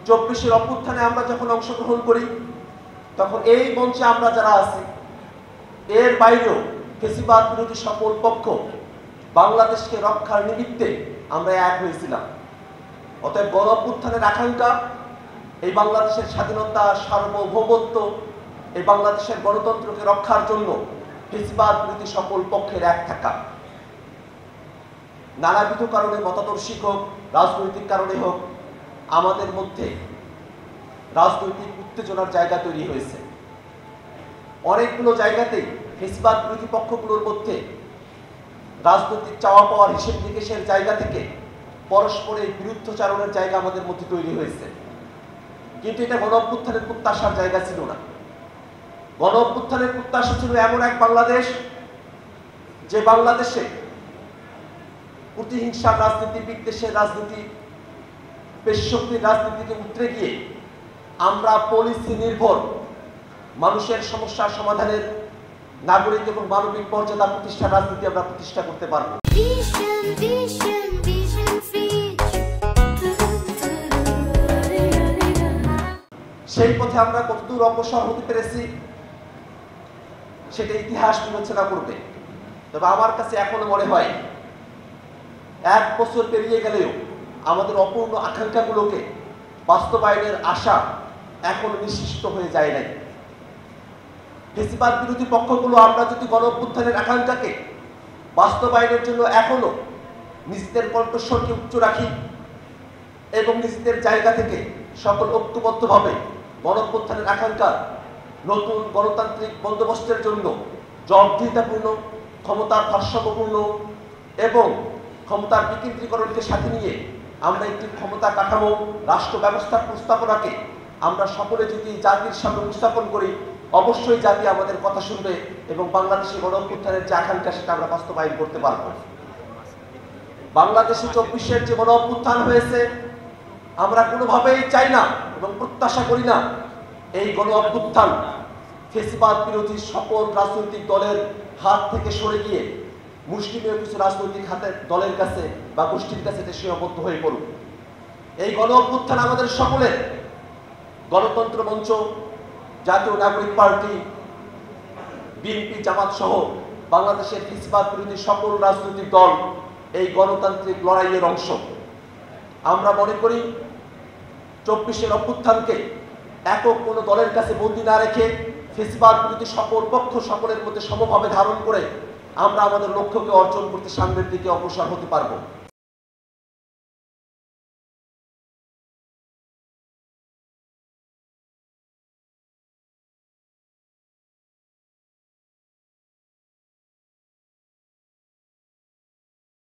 24-এর অভ্যুত্থানে আমরা যখন অংশগ্রহণ করি তখন এই মঞ্চে আমরা যারা আছি এর বাইরেও ফ্যাসিবাদ বিরোধী সকল পক্ষ বাংলাদেশকে রক্ষার নিমিত্তে আমরা এক হয়েছিলাম। অতএব গণ অভ্যুত্থানের আকাঙ্ক্ষা এই বাংলাদেশের স্বাধীনতা, সার্বভৌমত্ব, এই বাংলাদেশের গণতন্ত্রকে রক্ষার জন্য ফ্যাসিবাদ বিরোধী সকল পক্ষের এক থাকা। নানাবিধ কারণে, মতাদর্শিক হোক, রাজনৈতিক কারণে হোক, আমাদের মধ্যে রাজনৈতিক উত্তেজনার জায়গা তৈরি হয়েছে। অনেকগুলো জায়গাতেই ফ্যাসিবাদ বিরোধী পক্ষগুলোর মধ্যে রাজনৈতিক চাওয়া পাওয়ার হিসেব নিকেশের জায়গা থেকে পরস্পরের বিরুদ্ধচারণের জায়গা আমাদের মধ্যে তৈরি হয়েছে। কিন্তু এটা গণ অভ্যুত্থানের প্রত্যাশার জায়গা ছিল না। গণ অভ্যুত্থানের প্রত্যাশা ছিল এমন এক বাংলাদেশ, যে বাংলাদেশে প্রতিহিংসার রাজনীতি, বিদ্বেষের রাজনীতি, পেশশক্তির রাজনীতিকে উতরে গিয়ে আমরা পলিসি নির্ভর মানুষের সমস্যার সমাধানের নাগরিক এবং মানবিক মর্যাদা প্রতিষ্ঠার রাজনীতি আমরা প্রতিষ্ঠা করতে পারবো। সেই পথে আমরা কতদূর অগ্রসর হতে পেরেছি সেটা ইতিহাস বিবেচনা করবে। তবে আমার কাছে এখনো মনে হয় 1 বছর পেরিয়ে গেলেও আমাদের অপূর্ণ আকাঙ্ক্ষাগুলোকে বাস্তবায়নের আশা এখনো নিশ্চিত হয়ে যায় নাই। ফ্যাসিবাদ বিরোধী পক্ষগুলো আমরা যদি গণ অভ্যুত্থানের আকাঙ্ক্ষাকে বাস্তবায়নের জন্য এখনো নিজেদের কণ্ঠস্বরকে উচ্চ রাখি এবং নিজেদের জায়গা থেকে সকল ঐক্যবদ্ধভাবে গণ অভ্যুত্থানের আকাঙ্ক্ষা নতুন গণতান্ত্রিক বন্দোবস্তের জন্য জবাবদিহিতাপূর্ণ, ক্ষমতার ভারসাম্যপূর্ণ এবং ক্ষমতার বিকেন্দ্রীকরণকে সাথে নিয়ে আমরা একটি ক্ষমতা কাঠামো, রাষ্ট্র ব্যবস্থার প্রস্তাবনাকে আমরা সকলে যদি জাতির সামনে উপস্থাপন করি, অবশ্যই জাতি আমাদের কথা শুনবে এবং বাংলাদেশের গণ অভ্যুত্থানের যে আকাঙ্ক্ষা সেটা আমরা বাস্তবায়ন করতে পারব। বাংলাদেশে 24-এর যে গণ অভ্যুত্থান হয়েছে, আমরা কোনোভাবেই চাই না এবং প্রত্যাশা করি না এই গণ অভ্যুত্থান ফ্যাসিবাদ বিরোধী সকল রাজনৈতিক দলের হাত থেকে সরে গিয়ে মুসলিমীয় কিছু রাজনৈতিক দলের কাছে বা গোষ্ঠীর কাছে এটা সীমাবদ্ধ হয়ে পড়ুক। এই গণ অভ্যুত্থান আমাদের সকলের। গণতন্ত্র মঞ্চ, জাতীয় নাগরিক পার্টি, বিএনপি, জামাত সহ বাংলাদেশের ফ্যাসিবাদ বিরোধী সকল রাজনৈতিক দল এই গণতান্ত্রিক লড়াইয়ের অংশ। আমরা মনে করি 24-এর অভ্যুত্থানকে একক কোনো দলের কাছে বন্দী না রেখে ফ্যাসিবাদ বিরোধী সকল পক্ষ সকলের মধ্যে সমভাবে ধারণ করে আমরা আমাদের লক্ষ্যকে অর্জন করতে সামনের দিকে অগ্রসর হতে পারবো।